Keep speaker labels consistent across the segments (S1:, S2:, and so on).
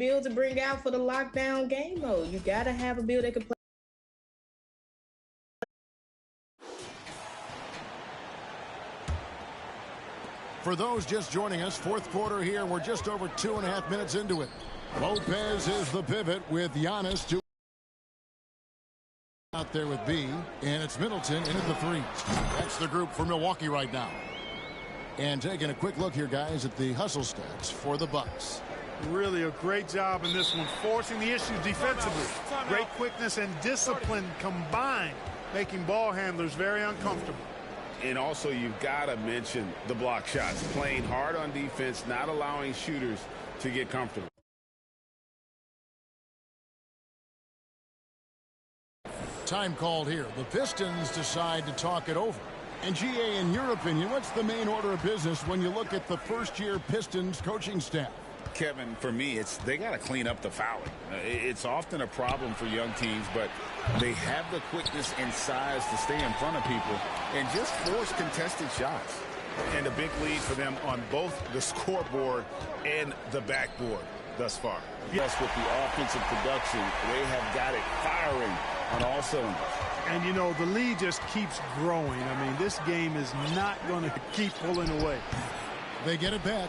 S1: build to bring out for the lockdown game mode. You got to have a build that can play.
S2: For those just joining us, fourth quarter here. We're just over 2.5 minutes into it. Lopez is the pivot with Giannis to out there with B, and it's Middleton in at the three. That's the group for Milwaukee right now. And taking a quick look here, guys, at the hustle stats for the Bucks.
S3: Really a great job in this one, forcing the issues defensively. Great quickness and discipline combined, making ball handlers very uncomfortable.
S4: And also, you've got to mention the block shots. Playing hard on defense, not allowing shooters to get comfortable.
S2: Time called here. The Pistons decide to talk it over. And GA, in your opinion, what's the main order of business when you look at the first-year Pistons coaching staff?
S4: Kevin, for me, they got to clean up the fouling. It's often a problem for young teams, but they have the quickness and size to stay in front of people and just force contested shots. And a big lead for them on both the scoreboard and the backboard thus far. Yes, with the offensive production, they have got it firing on all cylinders.
S3: And, you know, the lead just keeps growing. I mean, this game is not going to keep pulling away.
S2: They get it back.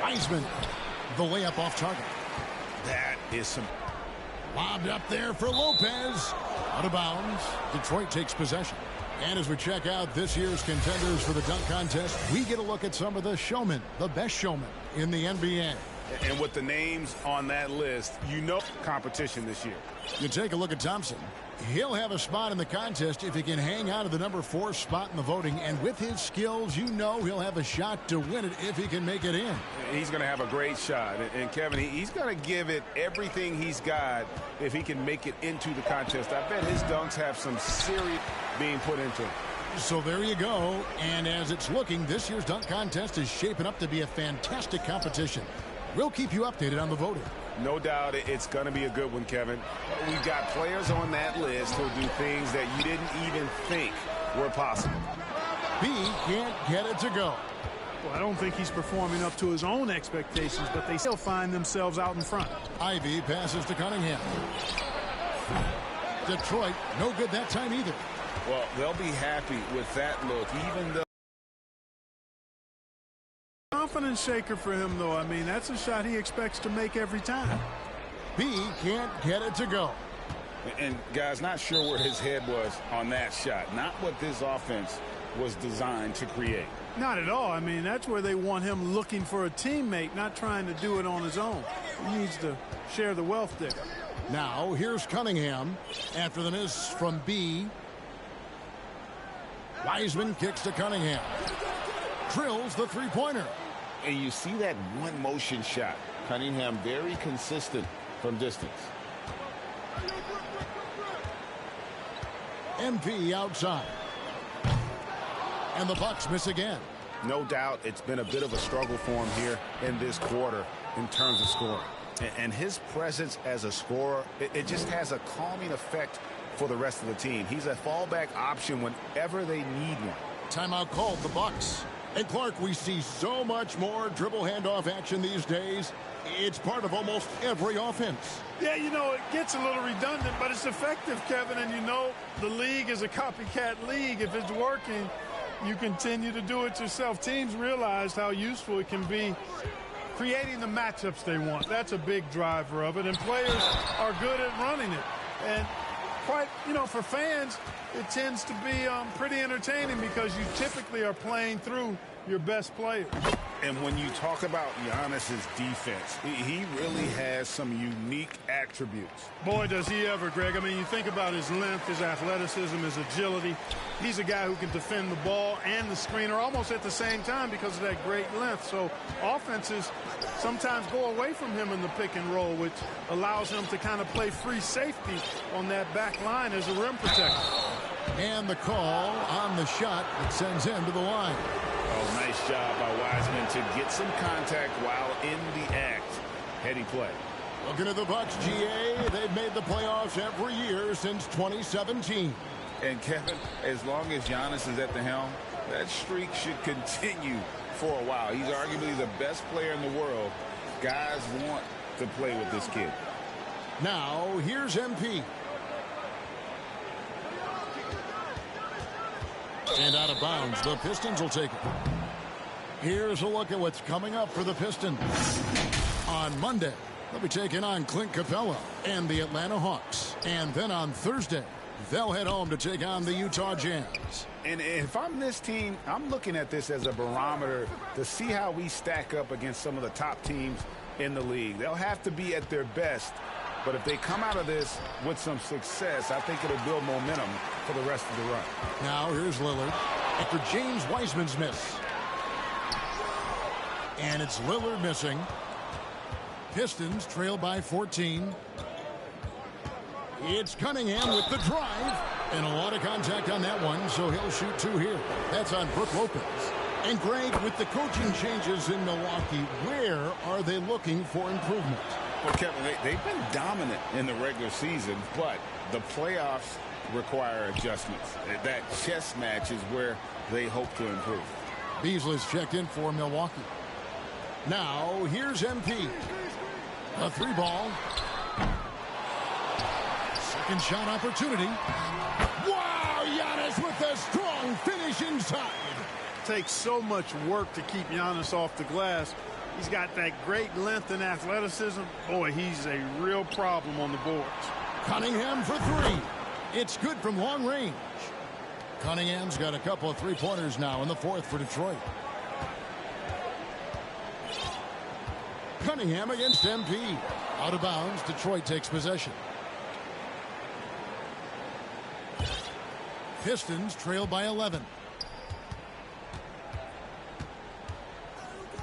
S2: Wiseman, the layup off target.
S4: That is some...
S2: Lobbed up there for Lopez. Out of bounds. Detroit takes possession. And as we check out this year's contenders for the dunk contest, we get a look at some of the showmen, the best showmen in the NBA.
S4: And with the names on that list, you know competition this year.
S2: You take a look at Thompson. He'll have a spot in the contest if he can hang out of the number 4 spot in the voting. And with his skills, you know he'll have a shot to win it if he can make it in.
S4: He's going to have a great shot. And Kevin, he's going to give it everything he's got if he can make it into the contest. I bet his dunks have some serious being put into it.
S2: So there you go. And as it's looking, this year's dunk contest is shaping up to be a fantastic competition. We'll keep you updated on the voting.
S4: No doubt it's going to be a good one, Kevin. We've got players on that list who'll do things that you didn't even think were possible.
S2: B can't get it to go.
S3: Well, I don't think he's performing up to his own expectations, but they still find themselves out in front.
S2: Ivy passes to Cunningham. Detroit, no good that time either.
S4: Well, they'll be happy with that look, even though.
S3: Confidence shaker for him, though. I mean, that's a shot he expects to make every time.
S2: B can't get it to go.
S4: And, guys, not sure where his head was on that shot. Not what this offense was designed to create.
S3: Not at all. I mean, that's where they want him looking for a teammate, not trying to do it on his own. He needs to share the wealth there.
S2: Now, here's Cunningham after the miss from B. Wiseman kicks to Cunningham. Drills the three-pointer.
S4: And you see that one motion shot. Cunningham very consistent from distance.
S2: MP outside. And the Bucks miss again.
S4: No doubt it's been a bit of a struggle for him here in this quarter in terms of scoring. And his presence as a scorer, it just has a calming effect for the rest of the team. He's a fallback option whenever they need one.
S2: Timeout called the Bucks. And Clark, we see so much more dribble handoff action these days. It's part of almost every offense.
S3: Yeah, you know, it gets a little redundant, but it's effective, Kevin. And you know, the league is a copycat league. If it's working, you continue to do it yourself. Teams realize how useful it can be creating the matchups they want. That's a big driver of it. And players are good at running it. And quite, you know, for fans, it tends to be pretty entertaining because you typically are playing through your best players.
S4: And when you talk about Giannis's defense, he really has some unique attributes.
S3: Boy, does he ever, Greg. I mean, you think about his length, his athleticism, his agility. He's a guy who can defend the ball and the screener almost at the same time because of that great length. So offenses sometimes go away from him in the pick and roll, which allows him to kind of play free safety on that back line as a rim protector.
S2: And the call on the shot that sends him to the line.
S4: Oh, nice job by Wiseman to get some contact while in the act. Heady play.
S2: Looking at the Bucks, GA, they've made the playoffs every year since 2017.
S4: And Kevin, as long as Giannis is at the helm, that streak should continue for a while. He's arguably the best player in the world. Guys want to play with this kid.
S2: Now, here's MP. And out of bounds, the Pistons will take it. Here's a look at what's coming up for the Pistons. On Monday, they'll be taking on Clint Capella and the Atlanta Hawks. And then on Thursday, they'll head home to take on the Utah Jazz.
S4: And if I'm this team, I'm looking at this as a barometer to see how we stack up against some of the top teams in the league. They'll have to be at their best. But if they come out of this with some success, I think it'll build momentum for the rest of the run.
S2: Now here's Lillard after James Wiseman's miss. And it's Lillard missing. Pistons trail by 14. It's Cunningham with the drive. And a lot of contact on that one, so he'll shoot two here. That's on Brook Lopez. And Greg, with the coaching changes in Milwaukee, where are they looking for improvement?
S4: Well, Kevin, they've been dominant in the regular season, but the playoffs require adjustments. That chess match is where they hope to improve.
S2: Beasley's checked in for Milwaukee. Now, here's MP. A three ball. Second shot opportunity. Wow, Giannis with a strong finish inside.
S3: Takes so much work to keep Giannis off the glass. He's got that great length and athleticism. Boy, he's a real problem on the boards.
S2: Cunningham for three. It's good from long range. Cunningham's got a couple of three-pointers now in the fourth for Detroit. Cunningham against MP. Out of bounds, Detroit takes possession. Pistons trail by 11.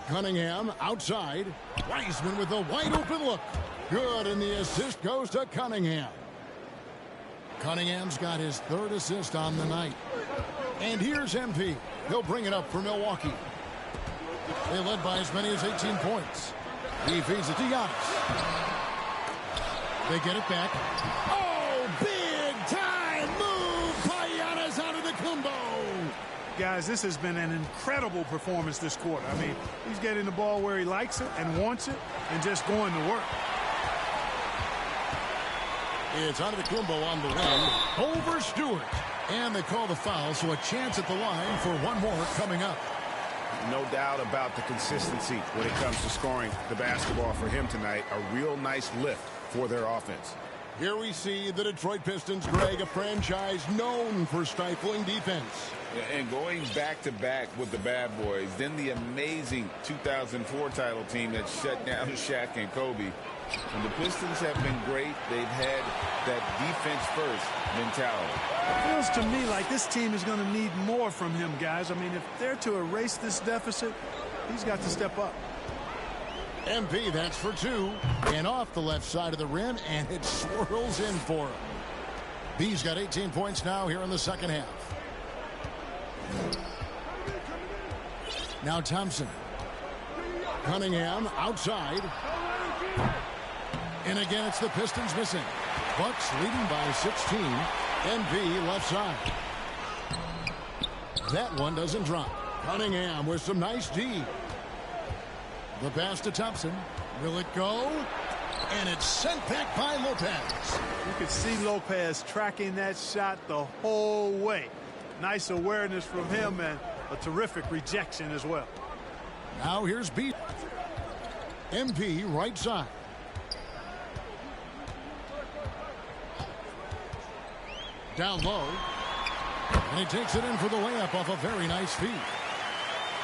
S2: Cunningham outside. Wiseman with a wide open look. Good, and the assist goes to Cunningham. Cunningham's got his third assist on the night. And here's MP. He'll bring it up for Milwaukee. They led by as many as 18 points. He feeds it to Giannis. They get it back. Oh, big time move by Giannis out of the combo.
S3: Guys, this has been an incredible performance this quarter. I mean, he's getting the ball where he likes it and wants it and just going to work.
S2: It's Antetokounmpo on the wing over Stewart. And they call the foul, so a chance at the line for one more coming up.
S4: No doubt about the consistency when it comes to scoring the basketball for him tonight. A real nice lift for their offense.
S2: Here we see the Detroit Pistons, Greg, a franchise known for stifling defense.
S4: And going back-to-back with the bad boys, then the amazing 2004 title team that shut down Shaq and Kobe. And the Pistons have been great. They've had that defense-first mentality.
S3: It feels to me like this team is going to need more from him, guys. I mean, if they're to erase this deficit, he's got to step up.
S2: MP, that's for two. And off the left side of the rim, and it swirls in for him. B's got 18 points now here in the second half. Now Thompson. Cunningham outside. And again, it's the Pistons missing. Bucks leading by 16. MP left side. That one doesn't drop. Cunningham with some nice D. The pass to Thompson. Will it go? And it's sent back by Lopez.
S3: You could see Lopez tracking that shot the whole way. Nice awareness from him and a terrific rejection as well.
S2: Now here's B. MP right side. Down low. And he takes it in for the layup off a very nice feed.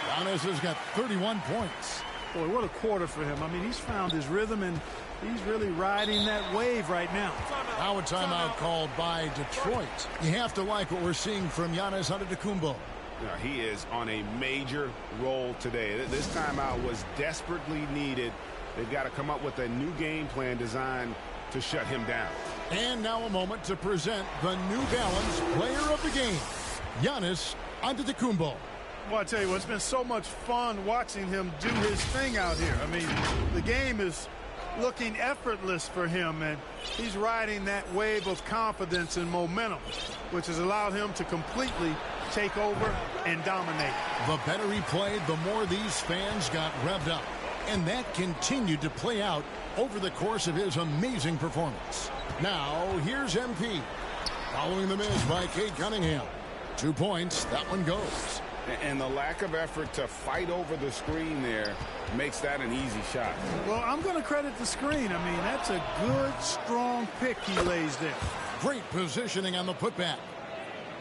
S2: Giannis has got 31 points.
S3: Boy, what a quarter for him. I mean, he's found his rhythm, and he's really riding that wave right now.
S2: Now a timeout called by Detroit. You have to like what we're seeing from Giannis Antetokounmpo.
S4: Yeah, he is on a major roll today. This timeout was desperately needed. They've got to come up with a new game plan designed to shut him down.
S2: And now a moment to present the New Balance Player of the Game, Giannis Antetokounmpo.
S3: Well, I tell you what, it's been so much fun watching him do his thing out here. I mean, the game is looking effortless for him, and he's riding that wave of confidence and momentum, which has allowed him to completely take over and dominate.
S2: The better he played, the more these fans got revved up. And that continued to play out over the course of his amazing performance. Now, here's MP. Following the miss by Cade Cunningham. 2 points. That one goes.
S4: And the lack of effort to fight over the screen there makes that an easy shot.
S3: Well, I'm going to credit the screen. I mean, that's a good, strong pick he lays there.
S2: Great positioning on the putback.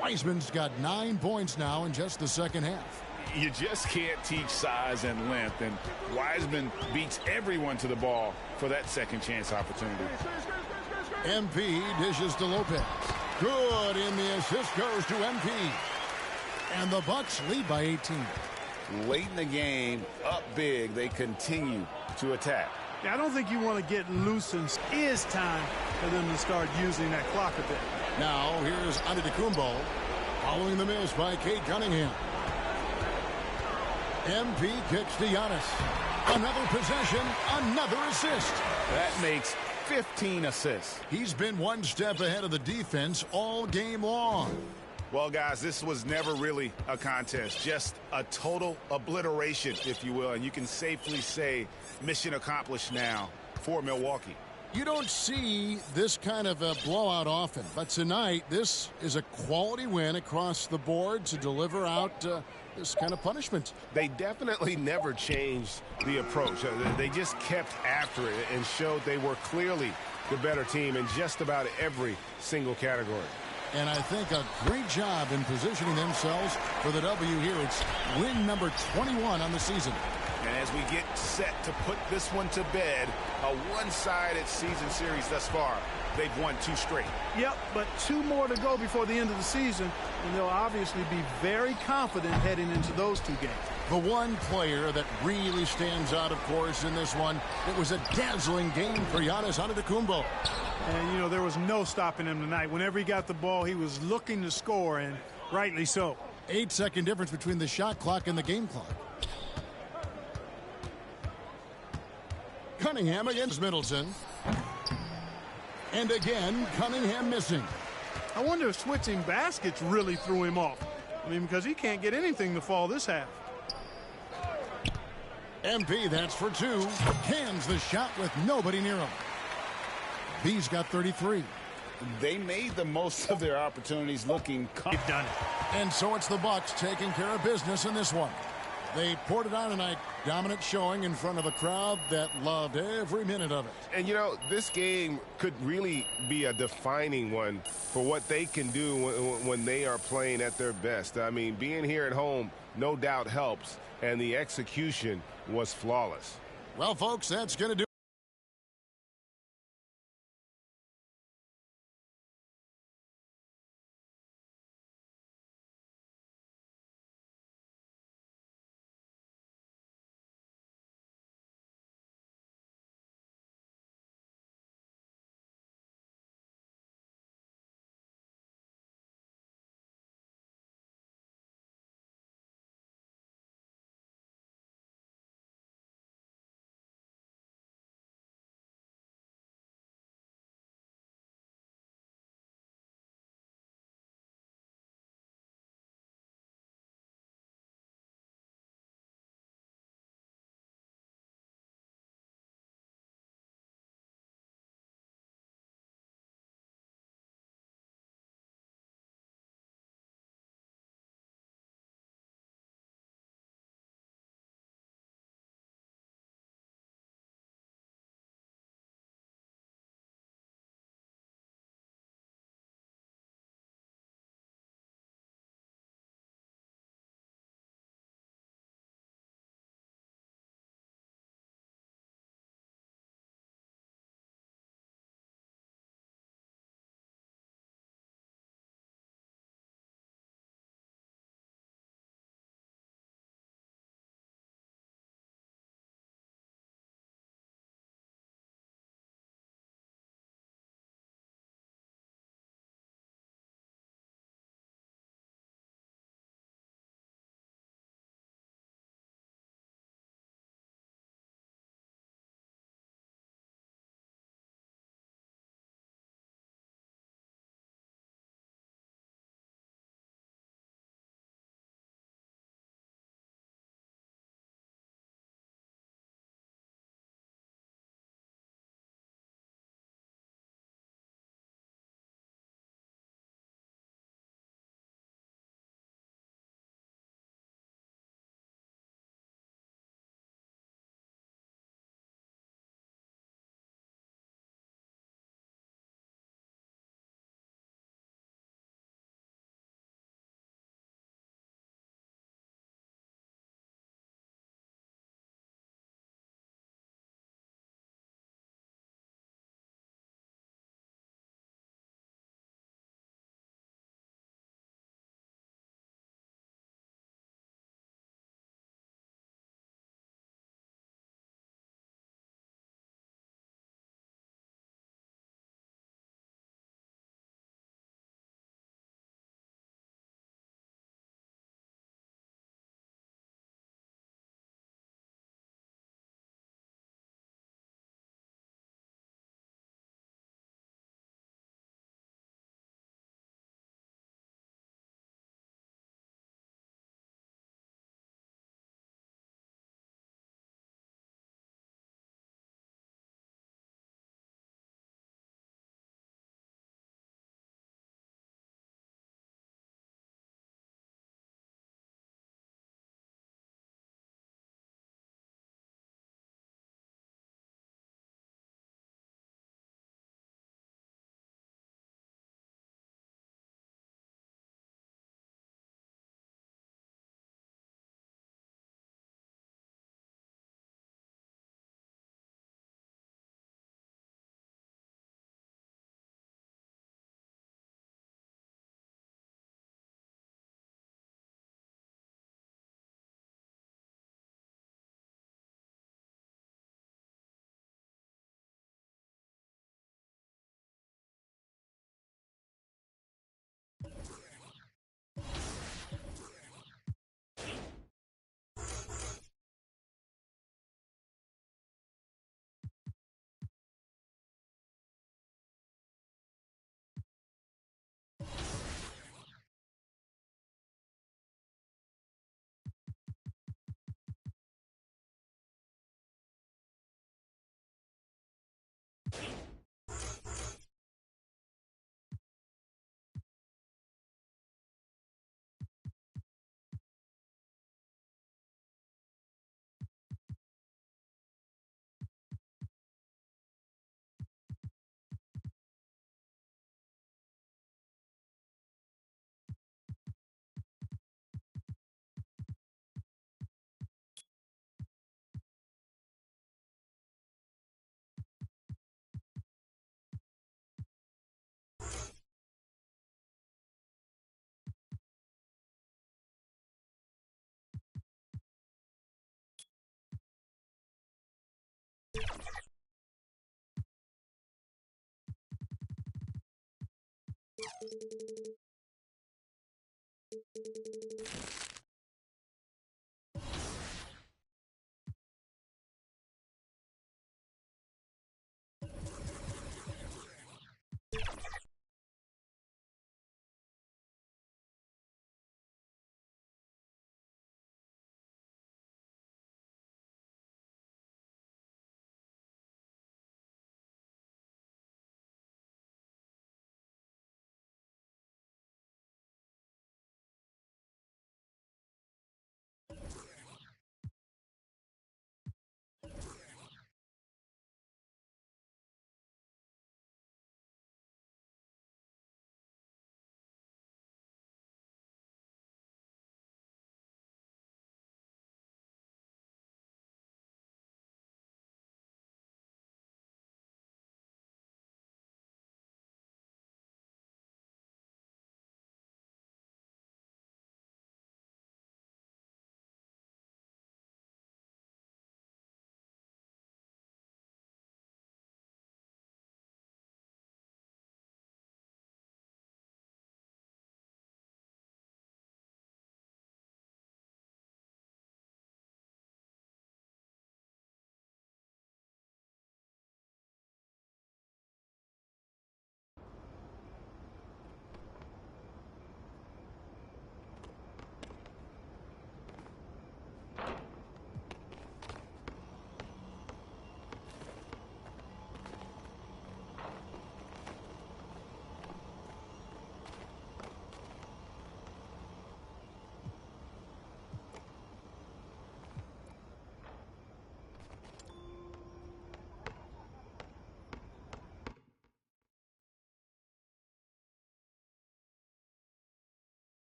S2: Wiseman's got 9 points now in just the second half.
S4: You just can't teach size and length, and Wiseman beats everyone to the ball for that second chance opportunity.
S2: MP dishes to Lopez. Good, and the assist goes to MP. And the Bucks lead by 18.
S4: Late in the game, up big, they continue to attack.
S3: Yeah, I don't think you want to get loose, and it is time for them to start using that clock a bit.
S2: Now here's Antetokounmpo following the miss by Cade Cunningham. MP kicks to Giannis. Another possession, another assist.
S4: That makes 15 assists.
S2: He's been one step ahead of the defense all game long.
S4: Well, guys, this was never really a contest, just a total obliteration, if you will, and you can safely say mission accomplished now for Milwaukee.
S2: You don't see this kind of a blowout often, but tonight this is a quality win across the board to deliver out this kind of punishment.
S5: They definitely never changed the approach. They just kept after it and showed they were clearly the better team in just about every single category.
S2: And I think a great job in positioning themselves for the W here. It's win number 21 on the season.
S5: And as we get set to put this one to bed, a one-sided season series thus far, they've won 2 straight.
S3: Yep, but 2 more to go before the end of the season, and they'll obviously be very confident heading into those 2 games.
S2: The one player that really stands out, of course, in this one, it was a dazzling game for Giannis Antetokounmpo.
S3: And, you know, there was no stopping him tonight. Whenever he got the ball, he was looking to score, and rightly so.
S2: 8-second difference between the shot clock and the game clock. Cunningham against Middleton. And again, Cunningham missing.
S3: I wonder if switching baskets really threw him off. I mean, because he can't get anything to fall this half.
S2: MP, that's for 2. Cans the shot with nobody near him. B's got 33.
S4: They made the most of their opportunities looking
S3: They've done it.
S2: And so it's the Bucks taking care of business in this one. They poured it on tonight. Dominant showing in front of a crowd that loved every minute of it.
S5: And, you know, this game could really be a defining one for what they can do when they are playing at their best. I mean, being here at home no doubt helps, and the execution was flawless.
S2: Well, folks, that's going to do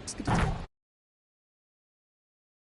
S6: Let's get